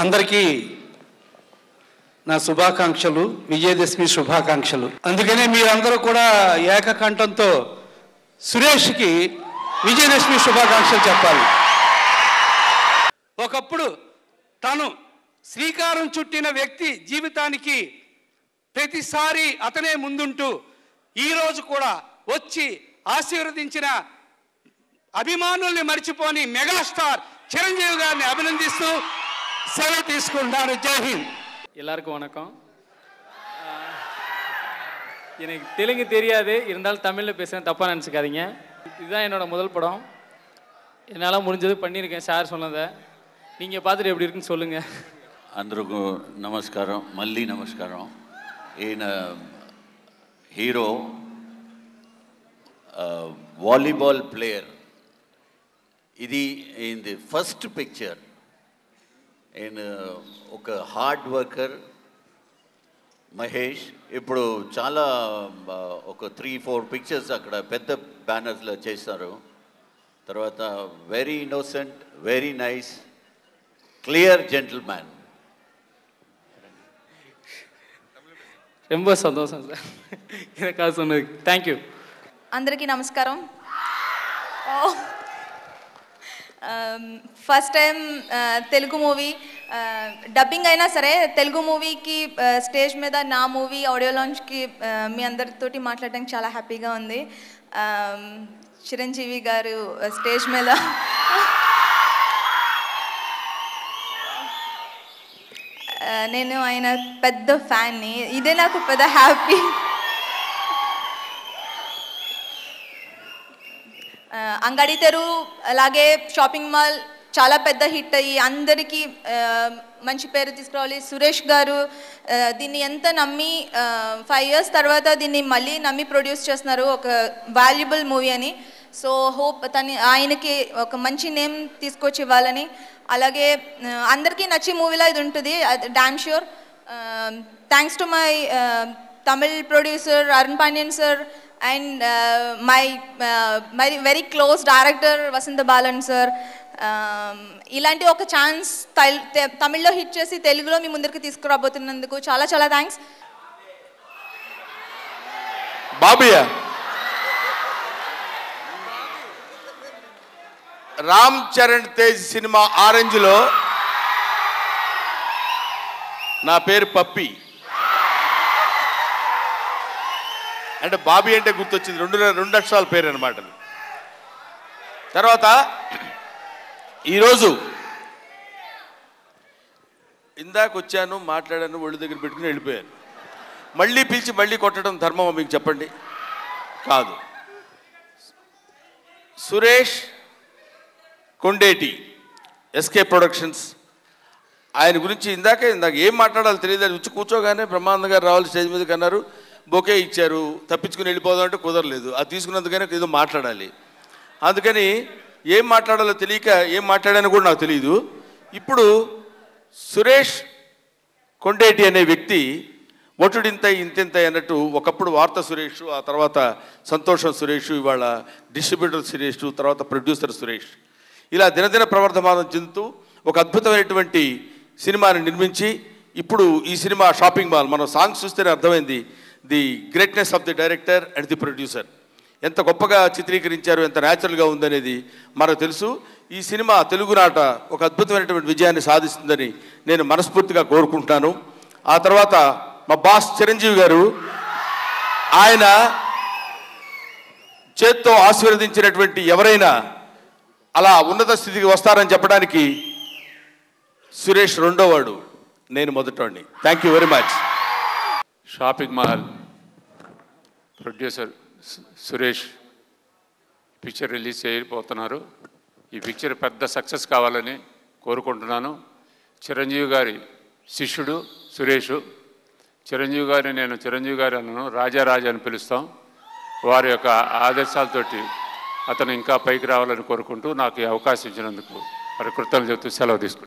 అందరికీ నా శుభాకాంక్షలు, విజయదశమి శుభాకాంక్షలు. అందుకనే మీరందరూ కూడా ఏకకంఠంతో సురేష్కి విజయదశమి శుభాకాంక్షలు చెప్పాలి. ఒకప్పుడు తను శ్రీకారం చుట్టిన వ్యక్తి జీవితానికి ప్రతిసారి అతనే ముందుంటూ ఈరోజు కూడా వచ్చి ఆశీర్వదించిన అభిమానుల్ని మర్చిపోని మెగాస్టార్ చిరంజీవి గారిని అభినందిస్తూ సెలవు తీసుకుంటాను. జై హింద్. எல்லாருக்கும் வணக்கம். எனக்கு தெலுங்கு தெரியாது, இருந்தாலும் தமிழில் பேசுகிறேன், தப்பாக நினச்சிக்காதீங்க. இதுதான் என்னோட முதல் படம். என்னால் முடிஞ்சது பண்ணியிருக்கேன். சார் சொன்னதை நீங்கள் பார்த்துட்டு எப்படி இருக்குன்னு சொல்லுங்கள். అందరికీ నమస్కారం, మళ్ళీ నమస్కారం. ఈయన హీరో, వాలీబాల్ ప్లేయర్. ఇది ఈయనది ఫస్ట్ పిక్చర్. ఈయన ఒక హార్డ్ వర్కర్ మహేష్. ఇప్పుడు చాలా ఒక 3-4 పిక్చర్స్ అక్కడ పెద్ద బ్యానర్స్లో చేస్తారు. తర్వాత very innocent, very nice, clear gentleman. ரொம்ப சந்தோஷம் சார் எனக்காக சொன்னதுக்கு. தேங்க்யூ. అందరికీ నమస్కారం. First time Telugu movie dubbing అయినా సరే తెలుగు మూవీకి స్టేజ్ మీద నా మూవీ ఆడియో లాంచ్కి మీ అందరితోటి మాట్లాడడానికి చాలా హ్యాపీగా ఉంది. చిరంజీవి గారు స్టేజ్ మీద నేను ఆయన పెద్ద ఫ్యాన్ని. ఇదే నాకు పెద్ద హ్యాపీ. అంగడి తెరు అలాగే షాపింగ్ మాల్ చాలా పెద్ద హిట్ అయ్యి అందరికీ మంచి పేరు తీసుకురావాలి. సురేష్ గారు దీన్ని ఎంత నమ్మి 5 years తర్వాత దీన్ని మళ్ళీ నమ్మి ప్రొడ్యూస్ చేస్తున్నారు, ఒక వాల్యుబుల్ మూవీ అని. సో హోప్ ఆయనకి ఒక మంచి నేమ్ తీసుకొచ్చి ఇవ్వాలని, అలాగే అందరికీ నచ్చే మూవీలా ఇది ఉంటుంది, dam sure. Thanks to my Tamil producer Arun Pandian sir and my very close director Vasantha Balan sir. ఇలాంటి ఒక ఛాన్స్ తమిళ్లో హిట్ చేసి తెలుగులో మీ ముందరికి తీసుకురాబోతున్నందుకు చాలా చాలా థ్యాంక్స్. బాబయ్య, రామ్ చరణ్ తేజ్ సినిమా ఆరెంజ్లో నా పేరు పప్పి. అంటే బాబీ అంటే గుర్తొచ్చింది, 2 అక్షరాల పేరు అనమాట. తర్వాత ఈరోజు ఇందాక వచ్చాను, మాట్లాడాను, ఒళ్ళు దగ్గర పెట్టుకుని వెళ్ళిపోయాను. మళ్ళీ పిలిచి మళ్ళీ కొట్టడం ధర్మమా మీకు చెప్పండి? కాదు. సురేష్ కొండేటి, ఎస్కే ప్రొడక్షన్స్, ఆయన గురించి ఇందాక ఏం మాట్లాడాలో తెలియదు. అది వచ్చి కూర్చోగానే బ్రహ్మానంద గారు రావాలి స్టేజ్ మీదకి అన్నారు, బొకే ఇచ్చారు, తప్పించుకుని వెళ్ళిపోదాం అంటే కుదరలేదు. అది తీసుకున్నందుకనే ఏదో మాట్లాడాలి. అందుకని ఏం మాట్లాడాలో తెలియక ఏం మాట్లాడానో కూడా నాకు తెలియదు. ఇప్పుడు సురేష్ కొండేటి అనే వ్యక్తి ఒటుడింత ఇంతింత అన్నట్టు, ఒకప్పుడు వార్త సురేష్, ఆ తర్వాత సంతోషం సురేష్, ఇవాళ డిస్ట్రిబ్యూటర్ సురేష్, తర్వాత ప్రొడ్యూసర్ సురేష్, ఇలా దినదిన ప్రవర్ధమానం చెందుతూ ఒక అద్భుతమైనటువంటి సినిమాని నిర్మించి ఇప్పుడు ఈ సినిమా షాపింగ్ మాల్, మనం సాంగ్స్ చూస్తేనే అర్థమైంది the greatness of the director and the producer. ఎంత గొప్పగా చిత్రీకరించారు, ఎంత న్యాచురల్గా ఉందనేది మనకు తెలుసు. ఈ సినిమా తెలుగునాట ఒక అద్భుతమైనటువంటి విజయాన్ని సాధిస్తుందని నేను మనస్ఫూర్తిగా కోరుకుంటున్నాను. ఆ తర్వాత మా బాస్ చిరంజీవి గారు, ఆయన చేత్తో ఆశీర్వదించినటువంటి ఎవరైనా అలా ఉన్నత స్థితికి వస్తారని చెప్పడానికి సురేష్ రెండోవాడు, నేను మొదటోడిని. Thank you very much. Shopping mall producer Suresh picture release చేయబోతున్నారు. ఈ పిక్చర్ పెద్ద సక్సెస్ కావాలని కోరుకుంటున్నాను. చిరంజీవి గారి శిష్యుడు సురేష్. చిరంజీవి గారిని నేను చిరంజీవి గారి అన్నను రాజారాజా అని పిలుస్తాం. వారి యొక్క ఆదేశాలతోటి అతను ఇంకా పైకి రావాలని కోరుకుంటూ నాకు ఈ అవకాశం ఇచ్చినందుకు మరి కృతజ్ఞతలు చెబుతూ సెలవు తీసుకుంటాను.